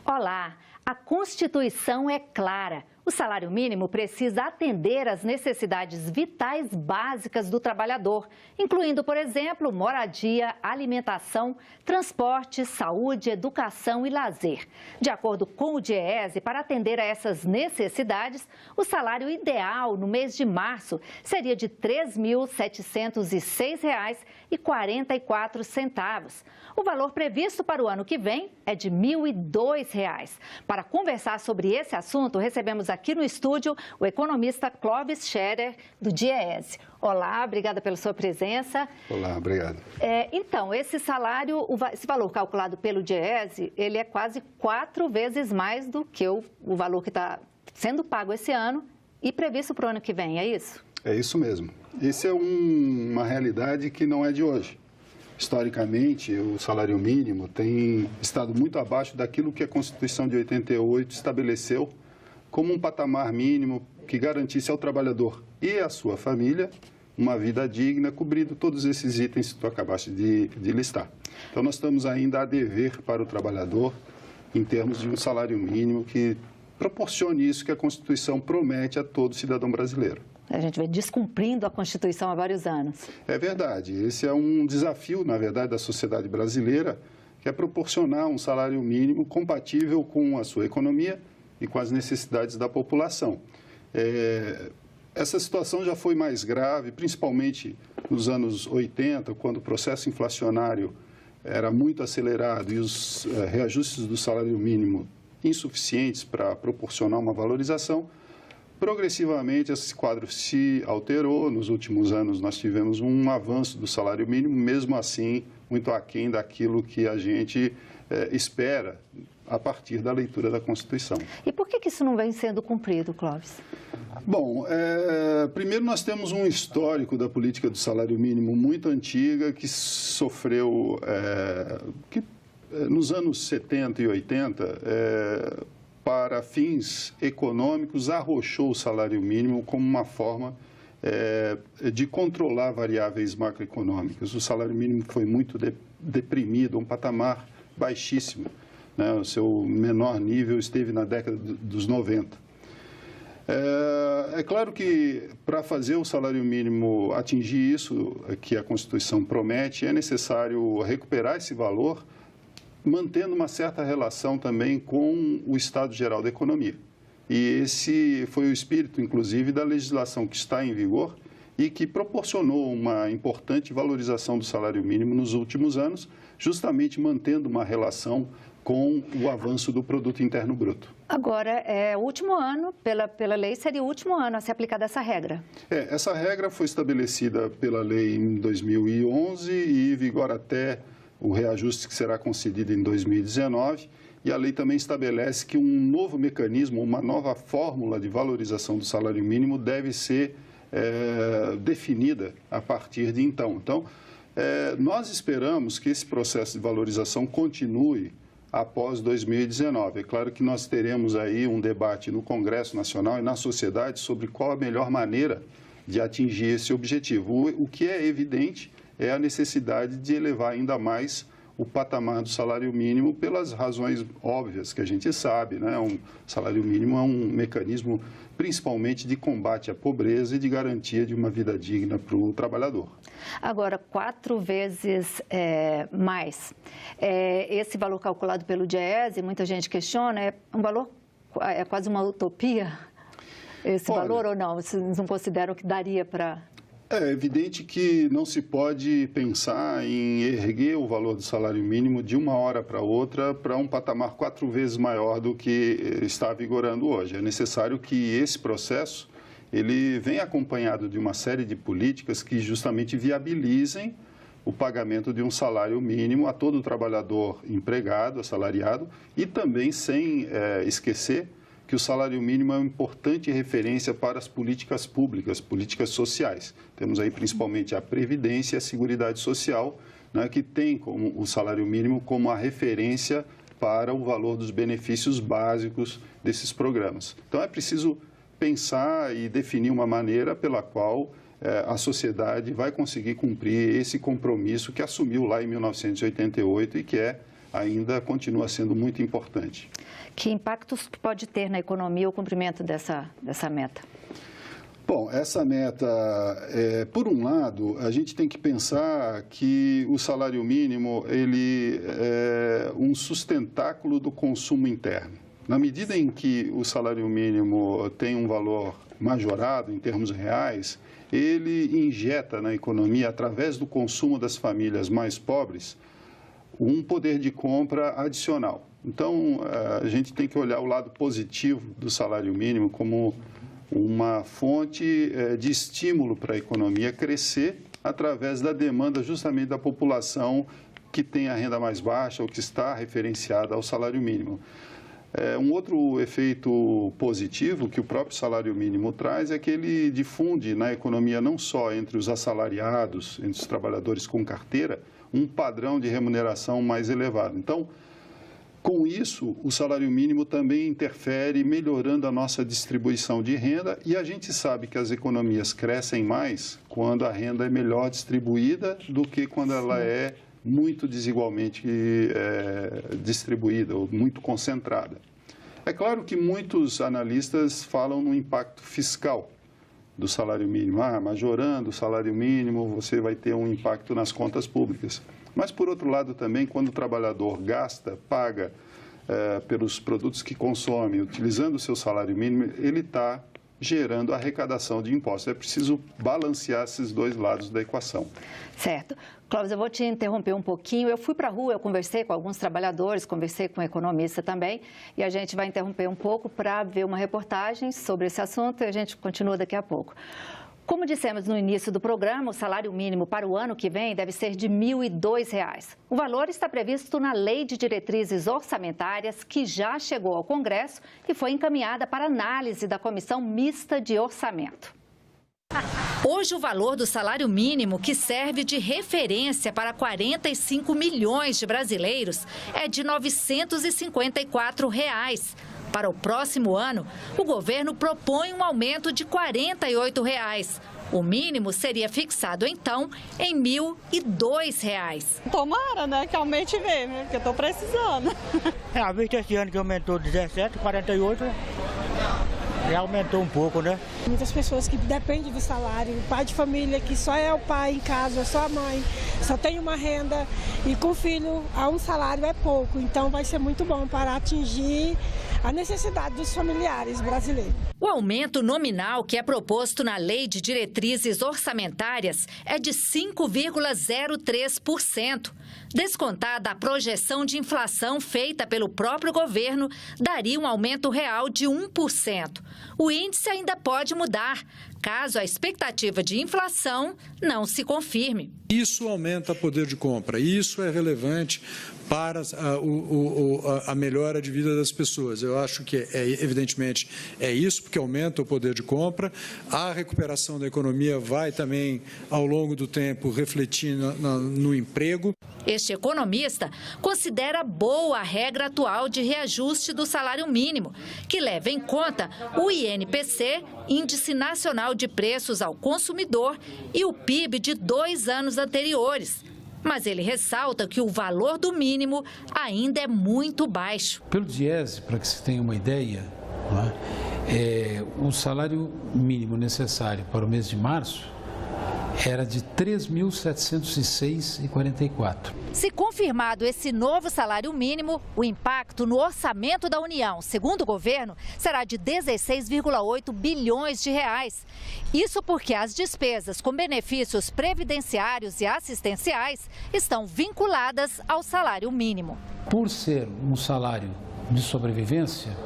Olá, a Constituição é clara. O salário mínimo precisa atender às necessidades vitais básicas do trabalhador, incluindo, por exemplo, moradia, alimentação, transporte, saúde, educação e lazer. De acordo com o DIEESE, para atender a essas necessidades, o salário ideal no mês de março seria de R$ 3.706,44. O valor previsto para o ano que vem é de R$ 1.002. Para conversar sobre esse assunto, recebemos aqui no estúdio o economista Clóvis Scherer, do DIEESE. Olá, obrigada pela sua presença. Olá, obrigado. Então, esse salário, esse valor calculado pelo DIEESE, ele é quase 4 vezes mais do que o valor que está sendo pago esse ano e previsto para o ano que vem, é isso? É isso mesmo. Essa é uma realidade que não é de hoje. Historicamente, o salário mínimo tem estado muito abaixo daquilo que a Constituição de 88 estabeleceu como um patamar mínimo que garantisse ao trabalhador e à sua família uma vida digna, cobrindo todos esses itens que tu acabaste de listar. Então, nós estamos ainda a dever para o trabalhador em termos de um salário mínimo que proporcione isso que a Constituição promete a todo cidadão brasileiro. A gente vem descumprindo a Constituição há vários anos. É verdade. Esse é um desafio, na verdade, da sociedade brasileira, que é proporcionar um salário mínimo compatível com a sua economia e com as necessidades da população. Essa situação já foi mais grave, principalmente nos anos 80, quando o processo inflacionário era muito acelerado e os reajustes do salário mínimo insuficientes para proporcionar uma valorização. Progressivamente, esse quadro se alterou. Nos últimos anos, nós tivemos um avanço do salário mínimo, mesmo assim, muito aquém daquilo que a gente espera a partir da leitura da Constituição. E por que isso não vem sendo cumprido, Clóvis? Bom, primeiro nós temos um histórico da política do salário mínimo muito antiga, que sofreu, nos anos 70 e 80, para fins econômicos, arrochou o salário mínimo como uma forma de controlar variáveis macroeconômicas. O salário mínimo foi muito deprimido, um patamar baixíssimo, né? O seu menor nível esteve na década dos 90. É claro que para fazer o salário mínimo atingir isso que a Constituição promete, é necessário recuperar esse valor, mantendo uma certa relação também com o estado geral da economia. E esse foi o espírito, inclusive, da legislação que está em vigor e que proporcionou uma importante valorização do salário mínimo nos últimos anos, justamente mantendo uma relação com o avanço do produto interno bruto. Agora, o último ano, pela lei, seria o último ano a ser aplicada essa regra. Essa regra foi estabelecida pela lei em 2011 e vigora até o reajuste que será concedido em 2019, e a lei também estabelece que um novo mecanismo, uma nova fórmula de valorização do salário mínimo deve ser definida a partir de então. Então, nós esperamos que esse processo de valorização continue após 2019. É claro que nós teremos aí um debate no Congresso Nacional e na sociedade sobre qual a melhor maneira de atingir esse objetivo. O que é evidente é a necessidade de elevar ainda mais o patamar do salário mínimo pelas razões óbvias que a gente sabe, né? Um salário mínimo é um mecanismo principalmente de combate à pobreza e de garantia de uma vida digna para o trabalhador. Agora, 4 vezes mais. Esse valor calculado pelo DIEESE, muita gente questiona, é um valor, é quase uma utopia esse valor ou não? Vocês não consideram que daria para... É evidente que não se pode pensar em erguer o valor do salário mínimo de uma hora para outra para um patamar 4 vezes maior do que está vigorando hoje. É necessário que esse processo ele venha acompanhado de uma série de políticas que justamente viabilizem o pagamento de um salário mínimo a todo trabalhador empregado, assalariado, e também sem esquecer que o salário mínimo é uma importante referência para as políticas públicas, políticas sociais. Temos aí principalmente a Previdência e a Seguridade Social, né, que tem como o salário mínimo como a referência para o valor dos benefícios básicos desses programas. Então, é preciso pensar e definir uma maneira pela qual a sociedade vai conseguir cumprir esse compromisso que assumiu lá em 1988 e que é ainda continua sendo muito importante. Que impactos pode ter na economia o cumprimento dessa meta? Bom, essa meta, por um lado, a gente tem que pensar que o salário mínimo ele é um sustentáculo do consumo interno. Na medida em que o salário mínimo tem um valor majorado em termos reais, ele injeta na economia, através do consumo das famílias mais pobres, um poder de compra adicional. Então, a gente tem que olhar o lado positivo do salário mínimo como uma fonte de estímulo para a economia crescer através da demanda justamente da população que tem a renda mais baixa ou que está referenciada ao salário mínimo. Um outro efeito positivo que o próprio salário mínimo traz é que ele difunde na economia não só entre os assalariados, entre os trabalhadores com carteira, um padrão de remuneração mais elevado. Então, com isso, o salário mínimo também interfere melhorando a nossa distribuição de renda e a gente sabe que as economias crescem mais quando a renda é melhor distribuída do que quando ela é muito desigualmente distribuída ou muito concentrada. É claro que muitos analistas falam no impacto fiscal do salário mínimo. Majorando o salário mínimo, você vai ter um impacto nas contas públicas. Mas, por outro lado, também, quando o trabalhador paga pelos produtos que consome, utilizando o seu salário mínimo, ele está gerando arrecadação de impostos. É preciso balancear esses dois lados da equação. Certo. Clóvis, eu vou te interromper um pouquinho. Eu fui para a rua, eu conversei com alguns trabalhadores, conversei com um economista também, e a gente vai interromper um pouco para ver uma reportagem sobre esse assunto e a gente continua daqui a pouco. Como dissemos no início do programa, o salário mínimo para o ano que vem deve ser de R$ 1.002. O valor está previsto na Lei de Diretrizes Orçamentárias, que já chegou ao Congresso e foi encaminhada para análise da Comissão Mista de Orçamento. Hoje, o valor do salário mínimo, que serve de referência para 45 milhões de brasileiros, é de R$ 954. Para o próximo ano, o governo propõe um aumento de R$ 48. O mínimo seria fixado, então, em R$ 1.002. Tomara, né, que aumente mesmo, porque eu estou precisando. A vista esse ano que aumentou 17, 48, já aumentou um pouco, né? Muitas pessoas que dependem do salário, o pai de família que só é o pai em casa, só a mãe, só tem uma renda e com filho a um salário é pouco. Então vai ser muito bom para atingir a necessidade dos familiares brasileiros. O aumento nominal que é proposto na Lei de Diretrizes Orçamentárias é de 5,03%. Descontada a projeção de inflação feita pelo próprio governo, daria um aumento real de 1%. O índice ainda pode mudar, caso a expectativa de inflação não se confirme. Isso aumenta o poder de compra, isso é relevante para a melhora de vida das pessoas. Eu acho que, evidentemente, é isso, porque aumenta o poder de compra. A recuperação da economia vai também, ao longo do tempo, refletir no emprego. Este economista considera boa a regra atual de reajuste do salário mínimo, que leva em conta o INPC, Índice Nacional de Preços ao Consumidor, e o PIB de 2 anos anteriores. Mas ele ressalta que o valor do mínimo ainda é muito baixo. Pelo Diese, para que se tenha uma ideia, o salário mínimo necessário para o mês de março era de R$ 3.706,44. Se confirmado esse novo salário mínimo, o impacto no orçamento da União, segundo o governo, será de 16,8 bilhões de reais. Isso porque as despesas com benefícios previdenciários e assistenciais estão vinculadas ao salário mínimo. Por ser um salário de sobrevivência,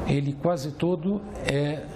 ele quase todo é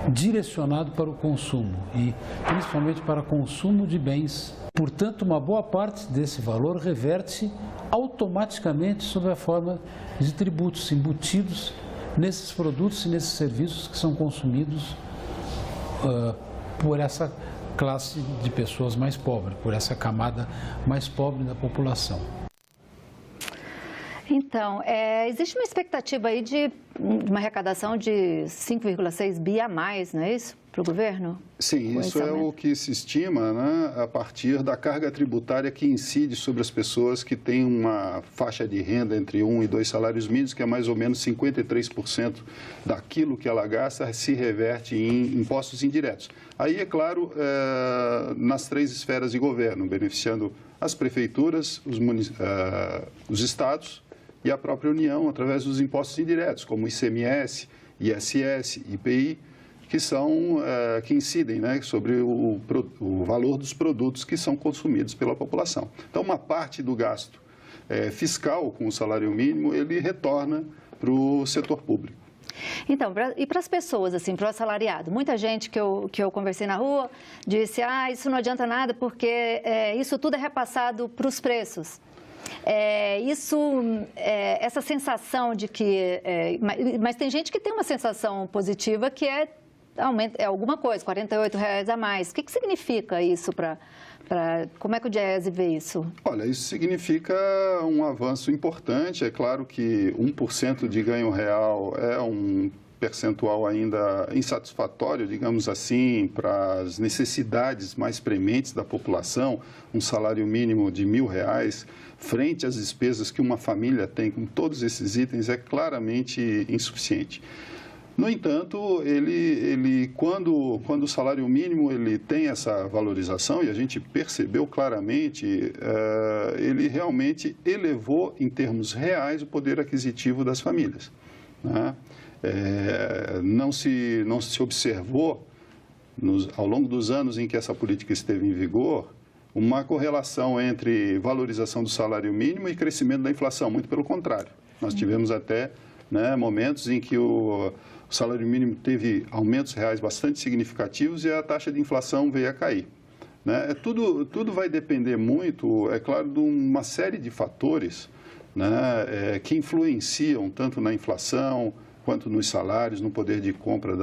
direcionado para o consumo e principalmente para consumo de bens. Portanto, uma boa parte desse valor reverte automaticamente sob a forma de tributos embutidos nesses produtos e nesses serviços que são consumidos por essa classe de pessoas mais pobres, por essa camada mais pobre da população. Então, existe uma expectativa aí de uma arrecadação de 5,6 bi a mais, não é isso? para o governo? Sim, isso é o que se estima, né, a partir da carga tributária que incide sobre as pessoas que têm uma faixa de renda entre 1 e 2 salários mínimos, que é mais ou menos 53% daquilo que ela gasta se reverte em impostos indiretos. Aí, é claro, nas 3 esferas de governo, beneficiando as prefeituras, os estados e a própria União, através dos impostos indiretos, como ICMS, ISS, IPI, que incidem, né, sobre o valor dos produtos que são consumidos pela população. Então, uma parte do gasto fiscal com o salário mínimo, ele retorna para o setor público. Então, e para as pessoas, assim, para o assalariado? Muita gente que eu conversei na rua disse, isso não adianta nada porque isso tudo é repassado para os preços. Essa sensação de que... mas tem gente que tem uma sensação positiva que é alguma coisa, R$ 48,00 a mais. O que significa isso como é que o Diese vê isso? Olha, isso significa um avanço importante. É claro que 1% de ganho real é um percentual ainda insatisfatório, digamos assim, para as necessidades mais prementes da população. Um salário mínimo de R$ 1.000, frente às despesas que uma família tem com todos esses itens, é claramente insuficiente. No entanto, quando o salário mínimo ele tem essa valorização, e a gente percebeu claramente, ele realmente elevou em termos reais o poder aquisitivo das famílias, né? Não se observou, ao longo dos anos em que essa política esteve em vigor, uma correlação entre valorização do salário mínimo e crescimento da inflação, muito pelo contrário. Nós tivemos até, né, momentos em que o salário mínimo teve aumentos reais bastante significativos e a taxa de inflação veio a cair, né? Tudo vai depender muito, é claro, de uma série de fatores, né, que influenciam tanto na inflação quanto nos salários, no poder de compra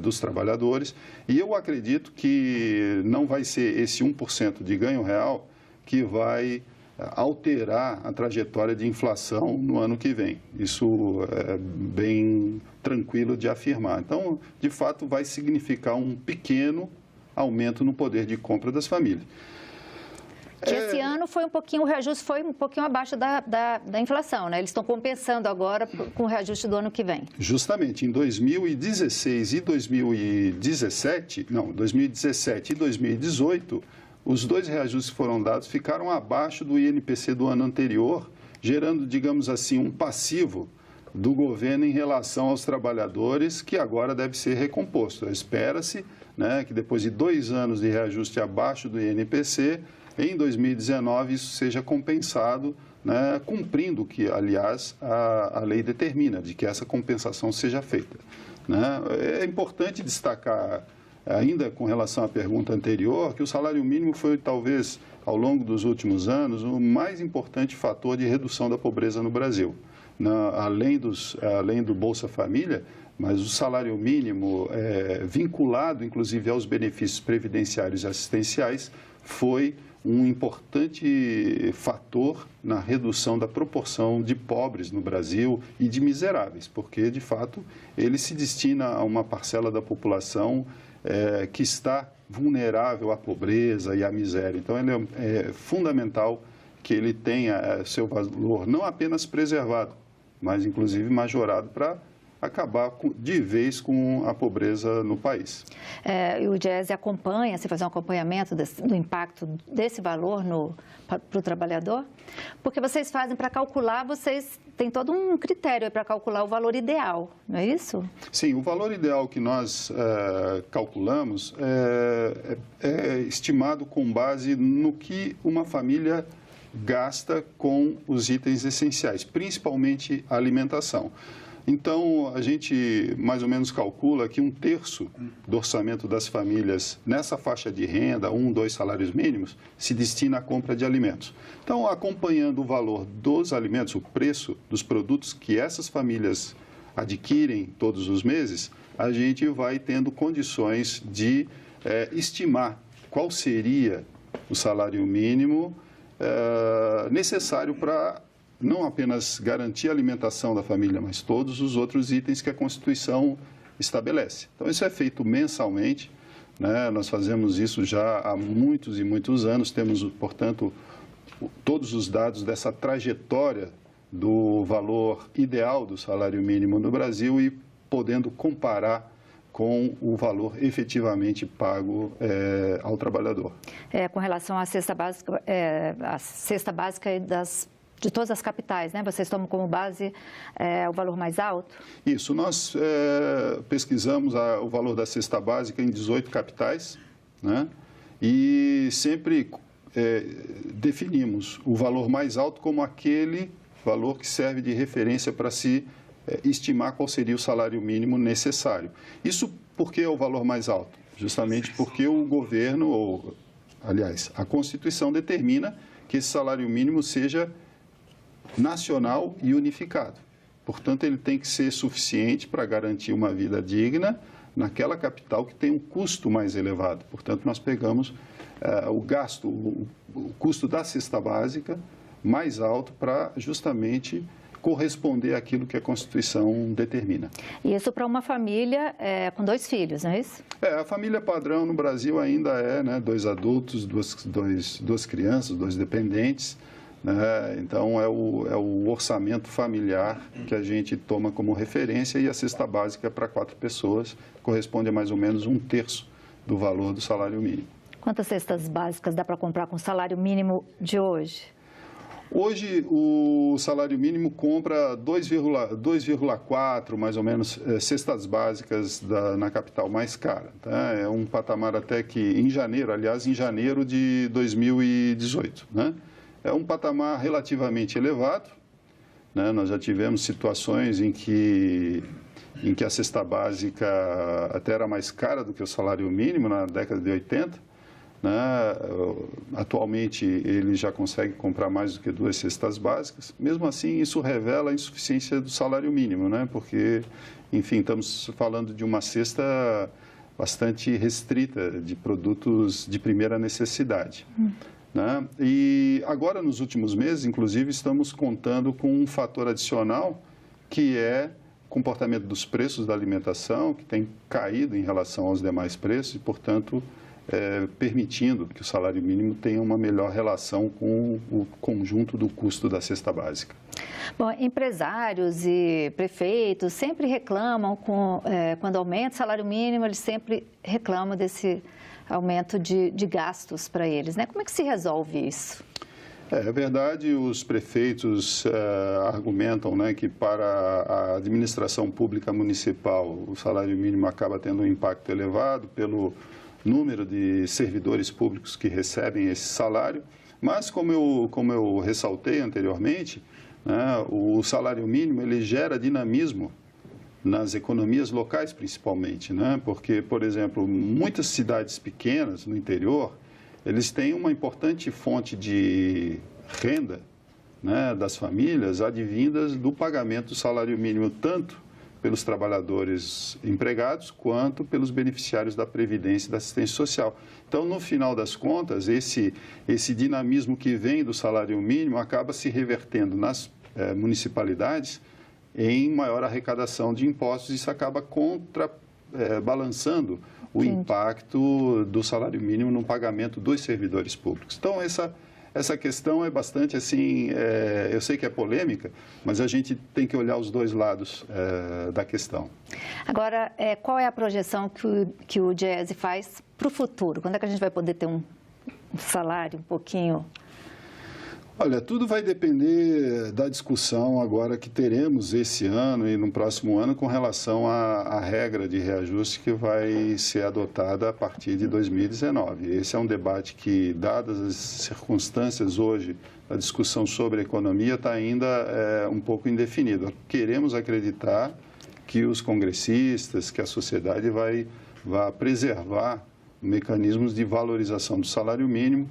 dos trabalhadores. E eu acredito que não vai ser esse 1% de ganho real que vai alterar a trajetória de inflação no ano que vem. Isso é bem tranquilo de afirmar. Então, de fato, vai significar um pequeno aumento no poder de compra das famílias. Esse ano o reajuste foi um pouquinho abaixo da inflação, né? Eles estão compensando agora com o reajuste do ano que vem. Justamente, em 2017 e 2018, os 2 reajustes que foram dados ficaram abaixo do INPC do ano anterior, gerando, digamos assim, um passivo do governo em relação aos trabalhadores, que agora deve ser recomposto. Espera-se, né, que depois de 2 anos de reajuste abaixo do INPC, em 2019 isso seja compensado, né, cumprindo o que, aliás, a lei determina, de que essa compensação seja feita, né? É importante destacar, ainda com relação à pergunta anterior, que o salário mínimo foi, talvez, ao longo dos últimos anos, o mais importante fator de redução da pobreza no Brasil. Além do Bolsa Família, mas o salário mínimo, vinculado, inclusive, aos benefícios previdenciários e assistenciais, foi um importante fator na redução da proporção de pobres no Brasil e de miseráveis, porque, de fato, ele se destina a uma parcela da população que está vulnerável à pobreza e à miséria. Então, ele é fundamental que ele tenha seu valor não apenas preservado, mas, inclusive, majorado para acabar de vez com a pobreza no país. E o Diese acompanha, se fazer um acompanhamento do impacto desse valor para o trabalhador? Porque vocês fazem para calcular, vocês têm todo um critério para calcular o valor ideal, não é isso? Sim, o valor ideal que nós calculamos é estimado com base no que uma família gasta com os itens essenciais, principalmente a alimentação. Então, a gente mais ou menos calcula que 1/3 do orçamento das famílias nessa faixa de renda, 1, 2 salários mínimos, se destina à compra de alimentos. Então, acompanhando o valor dos alimentos, o preço dos produtos que essas famílias adquirem todos os meses, a gente vai tendo condições de estimar qual seria o salário mínimo necessário para não apenas garantir a alimentação da família, mas todos os outros itens que a Constituição estabelece. Então, isso é feito mensalmente, né? Nós fazemos isso já há muitos e muitos anos, temos, portanto, todos os dados dessa trajetória do valor ideal do salário mínimo no Brasil e podendo comparar com o valor efetivamente pago ao trabalhador. Com relação à cesta básica, de todas as capitais, né? Vocês tomam como base o valor mais alto? Isso, nós pesquisamos o valor da cesta básica em 18 capitais, né? E sempre definimos o valor mais alto como aquele valor que serve de referência para se estimar qual seria o salário mínimo necessário. Isso porque é o valor mais alto? Justamente porque o governo, aliás, a Constituição determina que esse salário mínimo seja nacional e unificado. Portanto, ele tem que ser suficiente para garantir uma vida digna naquela capital que tem um custo mais elevado. Portanto, nós pegamos o custo da cesta básica mais alto para justamente corresponder àquilo que a Constituição determina. E isso para uma família com 2 filhos, não é isso? A família padrão no Brasil ainda é, né, 2 adultos, duas crianças, 2 dependentes. Então, é o orçamento familiar que a gente toma como referência e a cesta básica para 4 pessoas corresponde a mais ou menos 1/3 do valor do salário mínimo. Quantas cestas básicas dá para comprar com o salário mínimo de hoje? Hoje, o salário mínimo compra 2,4, mais ou menos, cestas básicas na capital mais cara. Tá? É um patamar até que, em janeiro de 2018, né? É um patamar relativamente elevado, né? Nós já tivemos situações em que a cesta básica até era mais cara do que o salário mínimo na década de 80. Né? Atualmente, ele já consegue comprar mais do que 2 cestas básicas. Mesmo assim, isso revela a insuficiência do salário mínimo, né? Porque, enfim, estamos falando de uma cesta bastante restrita de produtos de primeira necessidade. Né? E agora, nos últimos meses, inclusive, estamos contando com um fator adicional, que é o comportamento dos preços da alimentação, que tem caído em relação aos demais preços e, portanto, permitindo que o salário mínimo tenha uma melhor relação com o conjunto do custo da cesta básica. Bom, empresários e prefeitos sempre reclamam, quando aumenta o salário mínimo, eles sempre reclamam desse aumento de gastos para eles, né? Como é que se resolve isso? É verdade, os prefeitos argumentam, né, que para a administração pública municipal o salário mínimo acaba tendo um impacto elevado pelo número de servidores públicos que recebem esse salário, mas como eu ressaltei anteriormente, né, o salário mínimo ele gera dinamismo nas economias locais principalmente, né? Porque, por exemplo, muitas cidades pequenas no interior, eles têm uma importante fonte de renda, né, das famílias advindas do pagamento do salário mínimo, tanto pelos trabalhadores empregados quanto pelos beneficiários da Previdência e da Assistência Social. Então, no final das contas, esse dinamismo que vem do salário mínimo acaba se revertendo nas municipalidades em maior arrecadação de impostos, isso acaba balançando o impacto do salário mínimo no pagamento dos servidores públicos. Então, essa questão é bastante assim, eu sei que é polêmica, mas a gente tem que olhar os 2 lados da questão. Agora, qual é a projeção que o Diese faz para o futuro? Quando é que a gente vai poder ter um salário um pouquinho... Olha, tudo vai depender da discussão agora que teremos esse ano e no próximo ano com relação à regra de reajuste que vai ser adotada a partir de 2019. Esse é um debate que, dadas as circunstâncias hoje, a discussão sobre a economia está ainda um pouco indefinida. Queremos acreditar que os congressistas, que a sociedade vai preservar mecanismos de valorização do salário mínimo.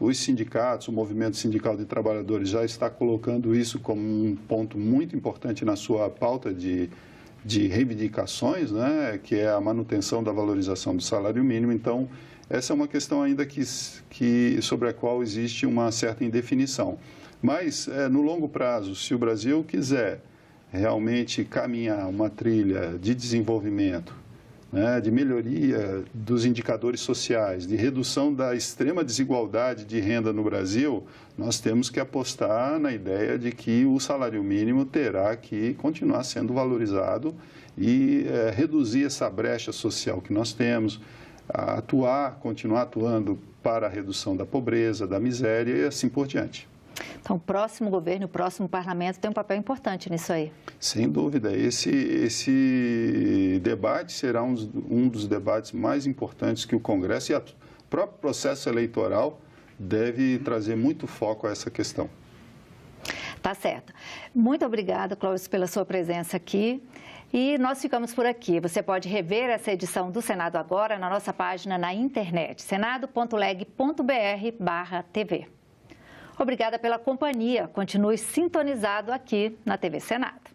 Os sindicatos, o movimento sindical de trabalhadores já está colocando isso como um ponto muito importante na sua pauta de reivindicações, né, que é a manutenção da valorização do salário mínimo. Então, essa é uma questão ainda sobre a qual existe uma certa indefinição. Mas, no longo prazo, se o Brasil quiser realmente caminhar uma trilha de desenvolvimento, né, de melhoria dos indicadores sociais, de redução da extrema desigualdade de renda no Brasil, nós temos que apostar na ideia de que o salário mínimo terá que continuar sendo valorizado e reduzir essa brecha social que nós temos, continuar atuando para a redução da pobreza, da miséria e assim por diante. Então, o próximo governo, o próximo parlamento tem um papel importante nisso aí. Sem dúvida. Esse debate será um dos debates mais importantes que o Congresso e o próprio processo eleitoral deve trazer muito foco a essa questão. Tá certo. Muito obrigada, Clóvis, pela sua presença aqui. E nós ficamos por aqui. Você pode rever essa edição do Senado Agora na nossa página na internet, senado.leg.br/TV. Obrigada pela companhia. Continue sintonizado aqui na TV Senado.